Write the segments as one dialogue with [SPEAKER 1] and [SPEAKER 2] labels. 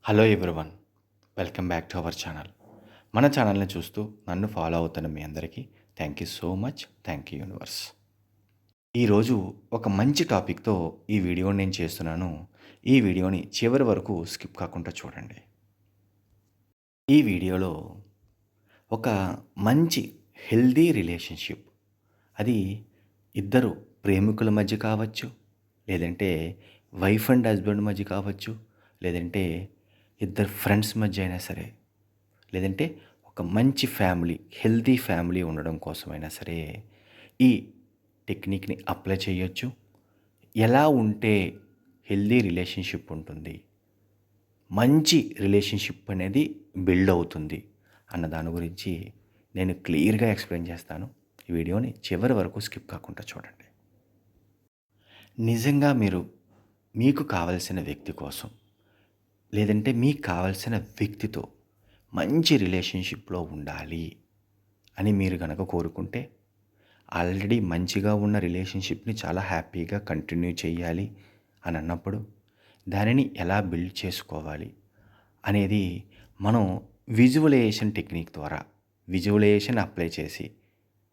[SPEAKER 1] Hello everyone, welcome back to our channel. మన ఛానల్ని చూస్తూ నన్ను ఫాలో అవుతున్న మీ అందరికీ thank you so much. Thank you universe. ఈరోజు ఒక మంచి టాపిక్తో ఈ వీడియోని నేను చేస్తున్నాను. ఈ వీడియోని చివరి వరకు స్కిప్ కాకుండా చూడండి. ఈ వీడియోలో ఒక మంచి హెల్దీ రిలేషన్షిప్, అది ఇద్దరు ప్రేమికుల మధ్య కావచ్చు, లేదంటే వైఫ్ అండ్ హస్బెండ్ మధ్య కావచ్చు, లేదంటే ఇద్దరు ఫ్రెండ్స్ మధ్య అయినా సరే, లేదంటే ఒక మంచి ఫ్యామిలీ, హెల్తీ ఫ్యామిలీ ఉండడం కోసమైనా సరే ఈ టెక్నిక్ని అప్లై చేయొచ్చు. ఎలా ఉంటే హెల్దీ రిలేషన్షిప్ ఉంటుంది, మంచి రిలేషన్షిప్ అనేది బిల్డ్ అవుతుంది అన్న దాని గురించి నేను క్లియర్గా ఎక్స్ప్లెయిన్ చేస్తాను. ఈ వీడియోని చివరి వరకు స్కిప్ కాకుండా చూడండి. నిజంగా మీరు మీకు కావలసిన వ్యక్తి కోసం, లేదంటే మీకు కావలసిన వ్యక్తితో మంచి రిలేషన్షిప్లో ఉండాలి అని మీరు కనుక కోరుకుంటే, ఆల్రెడీ మంచిగా ఉన్న రిలేషన్షిప్ని చాలా హ్యాపీగా కంటిన్యూ చేయాలి అని అన్నప్పుడు దానిని ఎలా బిల్డ్ చేసుకోవాలి అనేది మనం విజువలైజేషన్ టెక్నిక్ ద్వారా విజువలైజేషన్ అప్లై చేసి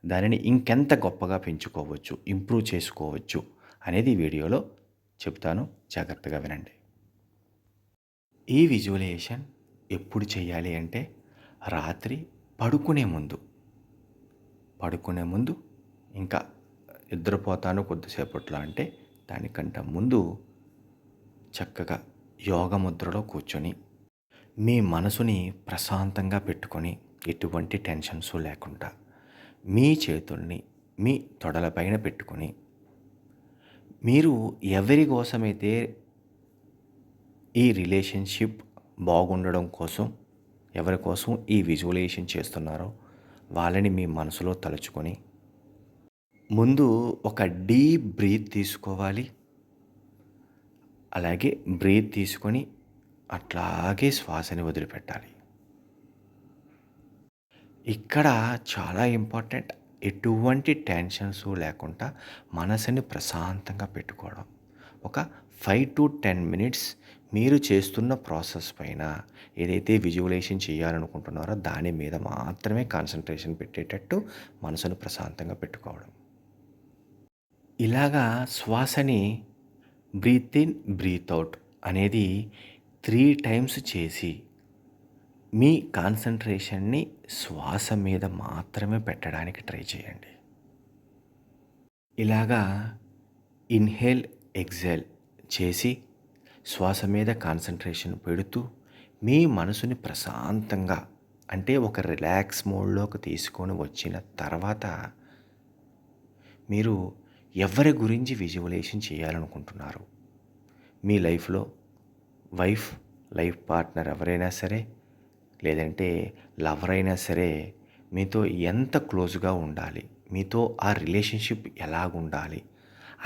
[SPEAKER 1] దానిని ఇంకెంత గొప్పగా పెంచుకోవచ్చు, ఇంప్రూవ్ చేసుకోవచ్చు అనేది ఈ వీడియోలో చెప్తాను. జాగ్రత్తగా వినండి. ఈ విజువలైజేషన్ ఎప్పుడు చేయాలి అంటే రాత్రి పడుకునే ముందు ఇంకా నిద్రపోతాను కొద్దిసేపట్లో అంటే దానికంటే ముందు చక్కగా యోగ ముద్రలో కూర్చొని మీ మనసుని ప్రశాంతంగా పెట్టుకొని, ఎటువంటి టెన్షన్స్ లేకుండా మీ చేతుల్ని మీ తొడలపైన పెట్టుకొని, మీరు ఎవరి కోసమైతే ఈ రిలేషన్షిప్ బాగుండడం కోసం, ఎవరి కోసం ఈ విజువలైజేషన్ చేస్తున్నారో వాళ్ళని మీ మనసులో తలుచుకొని ముందు ఒక డీప్ బ్రీత్ తీసుకోవాలి. అలాగే బ్రీత్ తీసుకొని అట్లాగే శ్వాసని వదిలిపెట్టాలి. ఇక్కడ చాలా ఇంపార్టెంట్, ఎటువంటి టెన్షన్స్ లేకుండా మనసుని ప్రశాంతంగా పెట్టుకోవడం. ఒక 5 to 10 మినిట్స్ మీరు చేస్తున్న ప్రాసెస్ పైన, ఏదైతే విజువలైజేషన్ చేయాలనుకుంటున్నారో దాని మీద మాత్రమే కాన్సన్ట్రేషన్ పెట్టేటట్టు మనసును ప్రశాంతంగా పెట్టుకోవడం. ఇలాగా శ్వాసని బ్రీత్ ఇన్ బ్రీత్ అవుట్ అనేది 3 టైమ్స్ చేసి మీ కాన్సన్ట్రేషన్ని శ్వాస మీద మాత్రమే పెట్టడానికి ట్రై చేయండి. ఇలాగా ఇన్హేల్ ఎక్సేల్ చేసి శ్వాస మీద కాన్సన్ట్రేషన్ పెడుతూ మీ మనసుని ప్రశాంతంగా, అంటే ఒక రిలాక్స్ మోడ్లోకి తీసుకొని వచ్చిన తర్వాత మీరు ఎవరి గురించి విజువలైజేషన్ చేయాలనుకుంటున్నారు, మీ లైఫ్లో లైఫ్ పార్ట్నర్ ఎవరైనా సరే, లేదంటే లవర్ అయినా సరే, మీతో ఎంత క్లోజ్గా ఉండాలి, మీతో ఆ రిలేషన్షిప్ ఎలాగుండాలి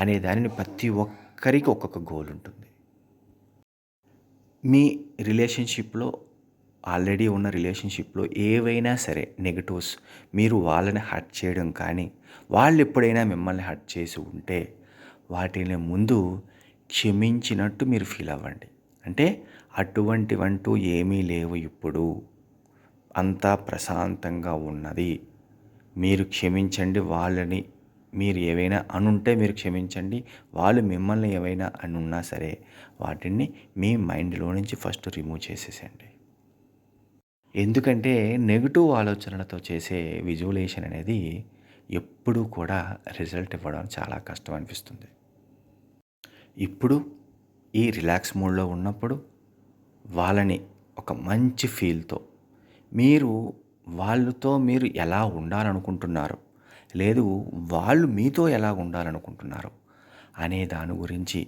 [SPEAKER 1] అనే దానిని ప్రతి ఒక్కరికి ఒక్కొక్క గోల్ ఉంటుంది. మీ రిలేషన్షిప్లో, ఆల్రెడీ ఉన్న రిలేషన్షిప్లో ఏవైనా సరే నెగటివ్స్, మీరు వాళ్ళని హర్ట్ చేయడం కానీ, వాళ్ళు ఎప్పుడైనా మిమ్మల్ని హర్ట్ చేసి ఉంటే వాటిని ముందు క్షమించినట్టు మీరు ఫీల్ అవ్వండి. అంటే అటువంటివంటూ ఏమీ లేవు, ఇప్పుడు అంతా ప్రశాంతంగా ఉన్నది, మీరు క్షమించండి. వాళ్ళని మీరు ఏవైనా అనుంటే మీరు క్షమించండి. వాళ్ళు మిమ్మల్ని ఏవైనా అనున్నా సరే వాటిని మీ మైండ్లో నుంచి ఫస్ట్ రిమూవ్ చేసేసేయండి. ఎందుకంటే నెగటివ్ ఆలోచనలతో చేసే విజువలైజేషన్ అనేది ఎప్పుడూ కూడా రిజల్ట్ ఇవ్వడం చాలా కష్టం అనిపిస్తుంది. ఇప్పుడు ఈ రిలాక్స్ మోడ్లో ఉన్నప్పుడు వాళ్ళని ఒక మంచి ఫీల్తో, మీరు వాళ్ళతో మీరు ఎలా ఉండాలనుకుంటున్నారు, లేదు వాళ్ళు మీతో ఎలా ఉండాలనుకుంటున్నారు అనే దాని గురించి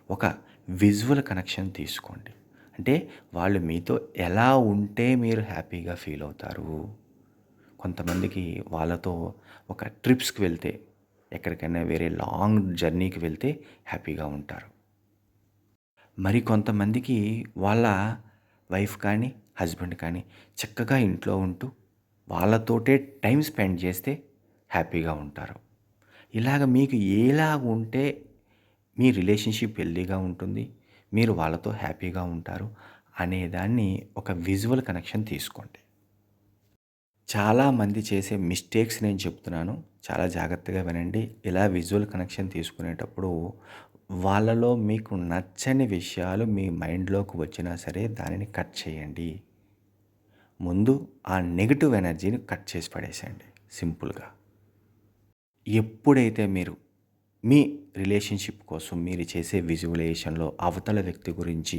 [SPEAKER 1] ఒక విజువల్ కనెక్షన్ తీసుకోండి. అంటే వాళ్ళు మీతో ఎలా ఉంటే మీరు హ్యాపీగా ఫీల్ అవుతారు. కొంతమందికి వాళ్ళతో ఒక ట్రిప్స్కి వెళ్తే, ఎక్కడికైనా వేరే లాంగ్ జర్నీకి వెళ్తే హ్యాపీగా ఉంటారు. మరి కొంతమందికి వాళ్ళ వైఫ్ కానీ హస్బెండ్ కానీ చక్కగా ఇంట్లో ఉంటూ వాళ్ళతోటే టైం స్పెండ్ చేస్తే హ్యాపీగా ఉంటారు. ఇలాగ మీకు ఎలాగ ఉంటే మీ రిలేషన్షిప్ హెల్తీగా ఉంటుంది, మీరు వాళ్ళతో హ్యాపీగా ఉంటారు అనేదాన్ని ఒక విజువల్ కనెక్షన్ తీసుకోండి. చాలామంది చేసే మిస్టేక్స్ నేను చెప్తున్నాను. చాలా జాగ్రత్తగా వినండి. ఇలా విజువల్ కనెక్షన్ తీసుకునేటప్పుడు వాళ్ళలో మీకు నచ్చని విషయాలు మీ మైండ్‌లోకి వచ్చినా సరే దానిని కట్ చేయండి. ముందు ఆ నెగెటివ్ ఎనర్జీని కట్ చేసి పడేసేయండి సింపుల్‌గా. ఎప్పుడైతే మీరు మీ రిలేషన్‌షిప్ కోసం మీరు చేసే విజువలైజేషన్‌లో అవతల వ్యక్తి గురించి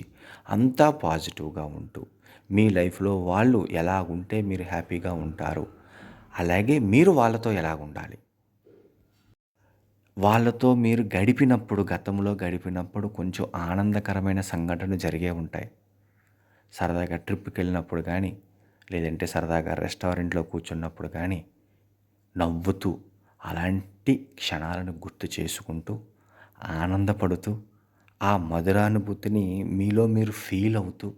[SPEAKER 1] అంతా పాజిటివ్‌గా ఉంటూ, మీ లైఫ్‌లో వాళ్ళు ఎలాగుంటే మీరు హ్యాపీగా ఉంటారు. అలాగే మీరు వాళ్ళతో ఎలాగుండాలి. వాళ్ళతో మీరు గడిపినప్పుడు, గతంలో గడిపినప్పుడు కొంచెం ఆనందకరమైన సంఘటనలు జరిగే ఉంటాయి. సరదాగా ట్రిప్‌కెళ్ళినప్పుడు గానీ, లేదంటే సరదాగా రెస్టారెంట్‌లో కూర్చున్నప్పుడు గానీ, నవ్వుతూ అలాంటి క్షణాలను గుర్తు చేసుకుంటూ, ఆనందపడుతూ, ఆ మధురానుభూతిని మీలో మీరు ఫీల్ అవుతూ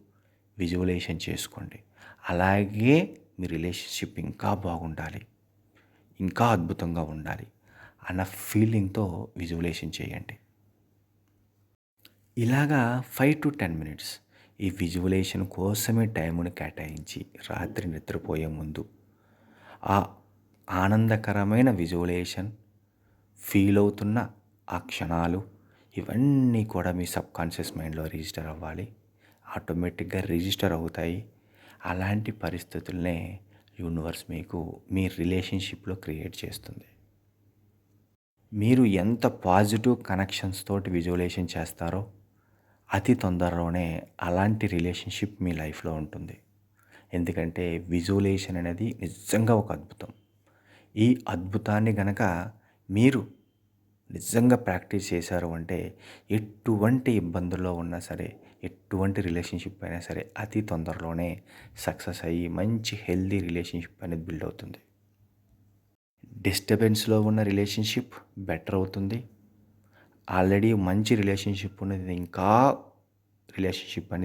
[SPEAKER 1] విజువలైజేషన్ చేసుకోండి. అలాగే మీ రిలేషన్‌షిప్ ఇంకా బాగుండాలి. ఇంకా అద్భుతంగా ఉండాలి అన్న ఫీలింగ్‌తో విజువలైజేషన్ చేయండి. ఇలాగా 5-10 మినిట్స్ ఈ విజువలైజేషన్ కోసమే టైముని కేటాయించి రాత్రి నిద్రపోయే ముందు ఆ ఆనందకరమైన విజువలైజేషన్ ఫీల్ అవుతున్న ఆ క్షణాలు ఇవన్నీ కూడా మీ సబ్కాన్షియస్ మైండ్‌లో రిజిస్టర్ అవ్వాలి. ఆటోమేటిక్‌గా రిజిస్టర్ అవుతాయి. అలాంటి పరిస్థితులనే యూనివర్స్ మీకు మీ రిలేషన్‌షిప్‌లో క్రియేట్ చేస్తుంది. మీరు ఎంత పాజిటివ్ కనెక్షన్స్ తోటి విజువలైజేషన్ చేస్తారో అతి తొందరలోనే అలాంటి రిలేషన్‌షిప్ మీ లైఫ్‌లో ఉంటుంది. ఎందుకంటే విజువలైజేషన్ అనేది నిజంగా ఒక అద్భుతం. ఈ అద్భుతాన్ని గనక మీరు నిజంగా ప్రాక్టీస్ చేశారు అంటే ఎటువంటి ఇబ్బందుల్లో ఉన్నా సరే, ఎటువంటి రిలేషన్‌షిప్ అయినా సరే అతి తొందరలోనే సక్సెస్ అయ్యి మంచి హెల్తీ రిలేషన్‌షిప్ అనేది బిల్డ్ అవుతుంది. డిస్టర్బెన్స్‌లో ఉన్న రిలేషన్‌షిప్ బెటర్ అవుతుంది. ఆల్రెడీ మంచి రిలేషన్‌షిప్ అనేది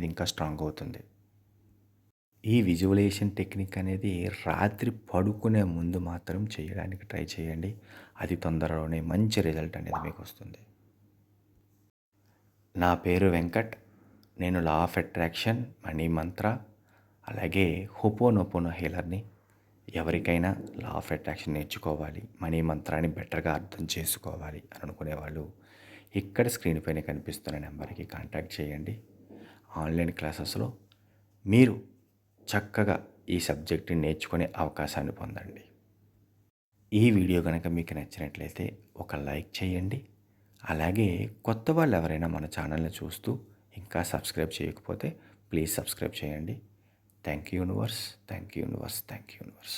[SPEAKER 1] ఇంకా స్ట్రాంగ్ అవుతుంది. ఈ విజువలైజేషన్ టెక్నిక్ అనేది రాత్రి పడుకునే ముందు మాత్రం చేయడానికి ట్రై చేయండి. అతి తొందరలోనే మంచి రిజల్ట్ అనేది మీకొస్తుంది. నా పేరు వెంకట్. నేను లా ఆఫ్ అట్రాక్షన్, మనీ మంత్ర, అలాగే హోపోనోపోనో హీలర్‌ని. ఎవరికైనా లా ఆఫ్ అట్రాక్షన్ నేర్చుకోవాలి, మనీ మంత్రాన్ని బెటర్‌గా అర్థం చేసుకోవాలి అని అనుకునేవాళ్ళు ఇక్కడ స్క్రీన్ పైన కనిపిస్తున్న నెంబర్‌కి కాంటాక్ట్ చేయండి. ఆన్లైన్ క్లాసెస్‌లో మీరు చక్కగా ఈ సబ్జెక్ట్‌ని నేర్చుకునే అవకాశాన్ని పొందండి. ఈ వీడియో గనక మీకు నచ్చినట్లయితే ఒక లైక్ చేయండి. అలాగే కొత్త వాళ్ళు ఎవరైనా మన ఛానల్‌ని చూస్తూ ఇంకా సబ్స్క్రైబ్ చేయకపోతే ప్లీజ్ సబ్స్క్రైబ్ చేయండి. Thank you universe. Thank you universe. Thank you universe.